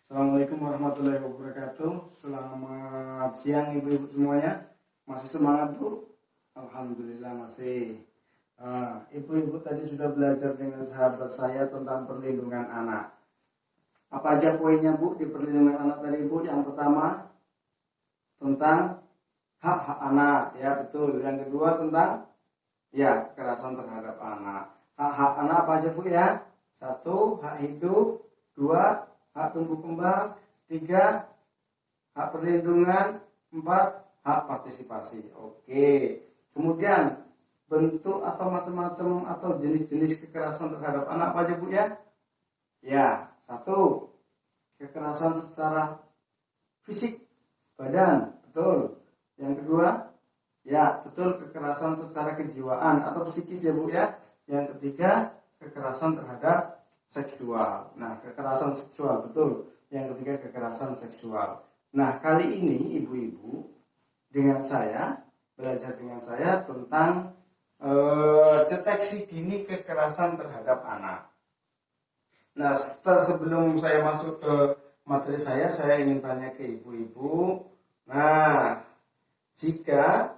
Assalamualaikum warahmatullahi wabarakatuh. Selamat siang ibu-ibu semuanya. Masih semangat bu? Alhamdulillah masih. Ibu-ibu tadi sudah belajar dengan sahabat saya tentang perlindungan anak. Apa aja poinnya bu di perlindungan anak tadi bu? Yang pertama tentang hak-hak anak, ya betul. Yang kedua tentang kekerasan terhadap anak. Hak-hak anak apa aja bu ya? 1. Hak hidup. 2. Hak tumbuh kembang. 3. Hak perlindungan. 4. Hak partisipasi. Oke. Kemudian bentuk atau macam-macam atau jenis-jenis kekerasan terhadap anak apa aja bu ya? Ya, 1. Kekerasan secara fisik badan, betul. Yang kedua, ya betul, kekerasan secara kejiwaan atau psikis ya bu ya. Yang ketiga, kekerasan terhadap seksual. Nah, kekerasan seksual, betul. Yang ketiga, kekerasan seksual. Nah, kali ini ibu-ibu belajar dengan saya tentang deteksi dini kekerasan terhadap anak. Nah, sebelum saya masuk ke materi saya ingin tanya ke ibu-ibu. Nah, jika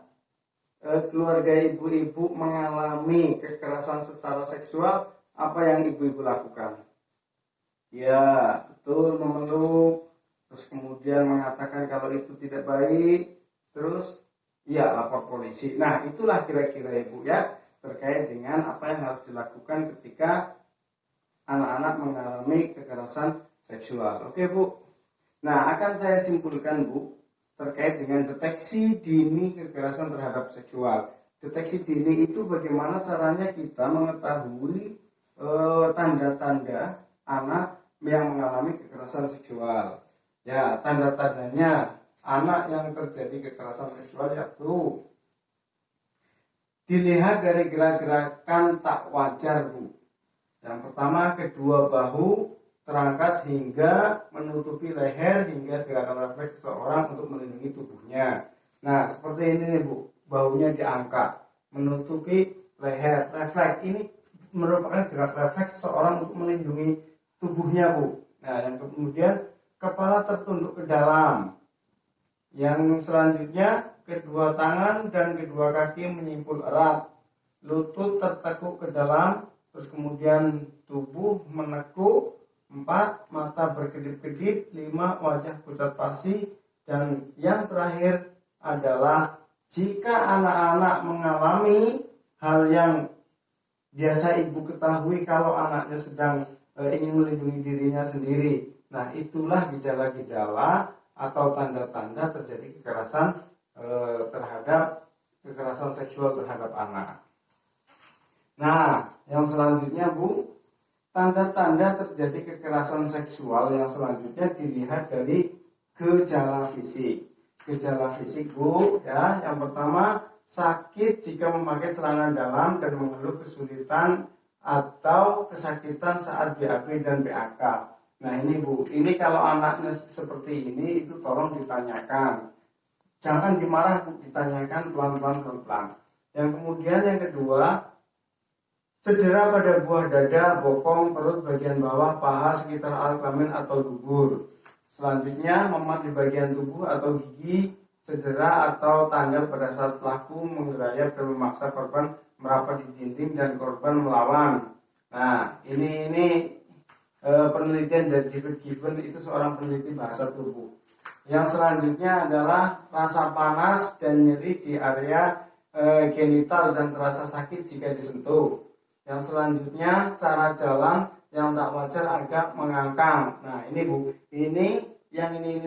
keluarga ibu-ibu mengalami kekerasan secara seksual, apa yang ibu-ibu lakukan? Ya, betul, memeluk, terus kemudian mengatakan kalau itu tidak baik, terus lapor polisi. Nah, itulah kira-kira ibu ya, terkait dengan apa yang harus dilakukan ketika anak-anak mengalami kekerasan seksual. Oke bu. Nah, akan saya simpulkan bu, terkait dengan deteksi dini kekerasan terhadap seksual. Deteksi dini itu bagaimana caranya kita mengetahui tanda-tanda anak yang mengalami kekerasan seksual. Ya, tanda-tandanya anak yang terjadi kekerasan seksual yaitu dilihat dari gerak-gerakan tak wajar bu. Yang pertama, kedua bahu terangkat hingga menutupi leher hingga gerakan refleks seseorang untuk melindungi tubuhnya. Nah, seperti ini nih bu, bahunya diangkat, menutupi leher, refleks. Ini merupakan gerak refleks seseorang untuk melindungi tubuhnya bu. Nah, yang kemudian kepala tertunduk ke dalam. Yang selanjutnya kedua tangan dan kedua kaki menyimpul erat, lutut tertekuk ke dalam, terus kemudian tubuh menekuk. 4. Mata berkedip-kedip. 5. Wajah pucat pasi. Dan yang terakhir adalah jika anak-anak mengalami hal yang biasa ibu ketahui kalau anaknya sedang ingin melindungi dirinya sendiri. Nah, itulah gejala-gejala atau tanda-tanda terjadi kekerasan seksual terhadap anak. Nah, yang selanjutnya bu, tanda-tanda terjadi kekerasan seksual yang selanjutnya dilihat dari gejala fisik. Gejala fisik bu ya, yang pertama sakit jika memakai celana dalam dan mengeluh kesulitan atau kesakitan saat BAB dan BAK. Nah ini bu, ini kalau anaknya seperti ini itu tolong ditanyakan. Jangan dimarah bu, ditanyakan pelan-pelan. Yang kemudian yang kedua, cedera pada buah dada, bokong, perut bagian bawah, paha, sekitar alat kelamin atau dubur. Selanjutnya memat di bagian tubuh atau gigi, cedera atau tanggal pada saat pelaku menggerayap dan memaksa korban merapat di dinding dan korban melawan. Nah ini penelitian dari David Given, itu seorang peneliti bahasa tubuh. Yang selanjutnya adalah rasa panas dan nyeri di area genital dan terasa sakit jika disentuh. Yang selanjutnya cara jalan yang tak wajar agak mengangkang. Nah ini bu, ini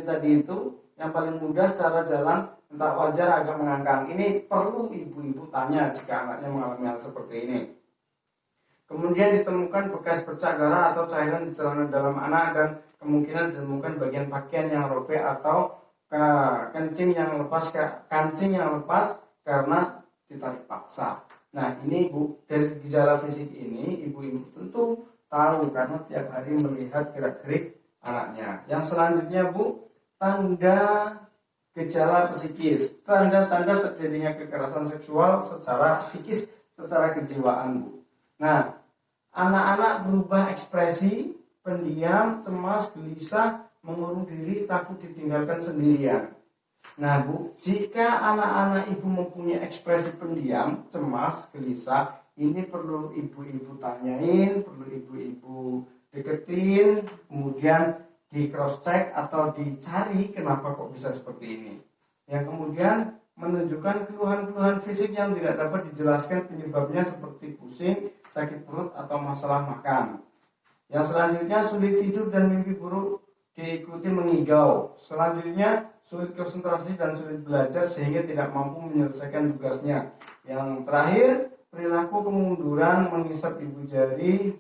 tadi itu yang paling mudah, cara jalan yang tak wajar agak mengangkang. Ini perlu ibu-ibu tanya jika anaknya mengalami hal seperti ini. Kemudian ditemukan bekas bercak darah atau cairan di celana dalam anak dan kemungkinan ditemukan bagian pakaian yang robek atau kancing yang lepas karena ditarik paksa. Nah ini bu, dari gejala fisik ini ibu-ibu tentu tahu karena tiap hari melihat gerak-gerik anaknya. Yang selanjutnya bu, tanda gejala psikis, tanda-tanda terjadinya kekerasan seksual secara psikis, secara kejiwaan bu. Nah, anak-anak berubah ekspresi, pendiam, cemas, gelisah, mengurung diri, takut ditinggalkan sendirian. Nah Bu, jika anak-anak ibu mempunyai ekspresi pendiam, cemas, gelisah, ini perlu ibu-ibu tanyain, perlu ibu-ibu deketin, kemudian di cross check atau dicari kenapa kok bisa seperti ini. Yang kemudian menunjukkan keluhan-keluhan fisik yang tidak dapat dijelaskan penyebabnya seperti pusing, sakit perut atau masalah makan. Yang selanjutnya sulit tidur dan mimpi buruk diikuti mengigau. Selanjutnya sulit konsentrasi dan sulit belajar sehingga tidak mampu menyelesaikan tugasnya. Yang terakhir, perilaku kemunduran mengisap ibu jari.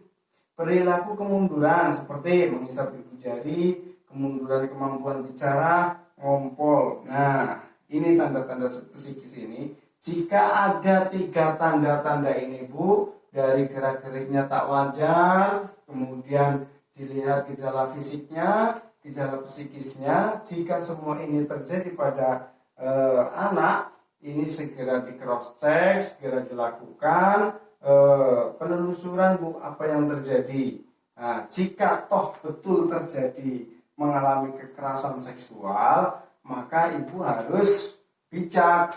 Perilaku kemunduran seperti mengisap ibu jari, kemunduran kemampuan bicara, ngompol. Nah, ini tanda-tanda psikis ini. Jika ada 3 tanda-tanda ini Bu, dari gerak-geriknya tak wajar, kemudian dilihat gejala fisiknya, gejala psikisnya, jika semua ini terjadi pada anak, ini segera di cross check, segera dilakukan penelusuran Bu, apa yang terjadi. Nah, jika toh betul terjadi mengalami kekerasan seksual, maka ibu harus bijak.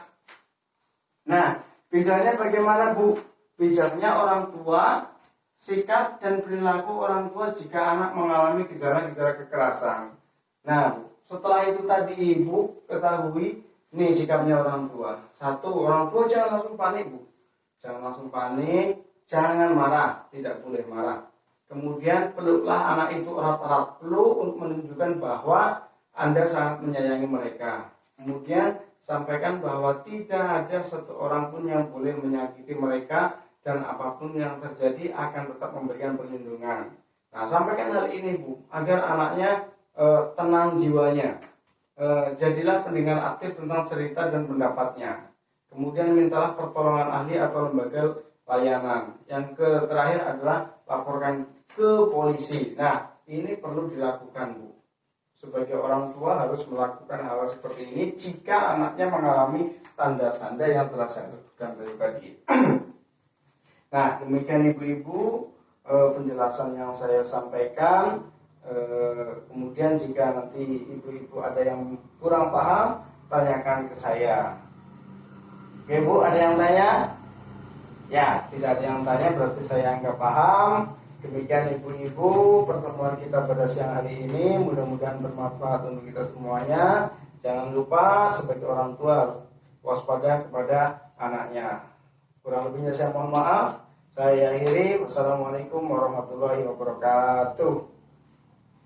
Nah, bijaknya bagaimana Bu? Bijaknya orang tua, sikap dan perilaku orang tua jika anak mengalami gejala-gejala kekerasan. Nah, setelah itu tadi ibu ketahui, nih sikapnya orang tua. 1, orang tua jangan langsung panik Bu. Jangan langsung panik, jangan marah, tidak boleh marah. Kemudian peluklah anak itu erat-erat, peluk untuk menunjukkan bahwa Anda sangat menyayangi mereka. Kemudian sampaikan bahwa tidak ada satu orang pun yang boleh menyakiti mereka dan apapun yang terjadi akan tetap memberikan perlindungan. Nah, sampaikan hal ini Bu, agar anaknya tenang jiwanya. Jadilah pendengar aktif tentang cerita dan pendapatnya. Kemudian mintalah pertolongan ahli atau lembaga layanan. Yang terakhir adalah laporkan ke polisi. Nah, ini perlu dilakukan Bu. Sebagai orang tua harus melakukan hal seperti ini jika anaknya mengalami tanda-tanda yang telah saya sebutkan tadi. Nah, demikian ibu-ibu penjelasan yang saya sampaikan. Kemudian jika nanti ibu-ibu ada yang kurang paham, tanyakan ke saya. Oke Bu, ada yang tanya? Ya, tidak ada yang tanya berarti saya nggak paham. Demikian ibu-ibu pertemuan kita pada siang hari ini, mudah-mudahan bermanfaat untuk kita semuanya. Jangan lupa sebagai orang tua harus waspada kepada anaknya. Kurang lebihnya saya mohon maaf. Saya akhiri. Wassalamualaikum warahmatullahi wabarakatuh.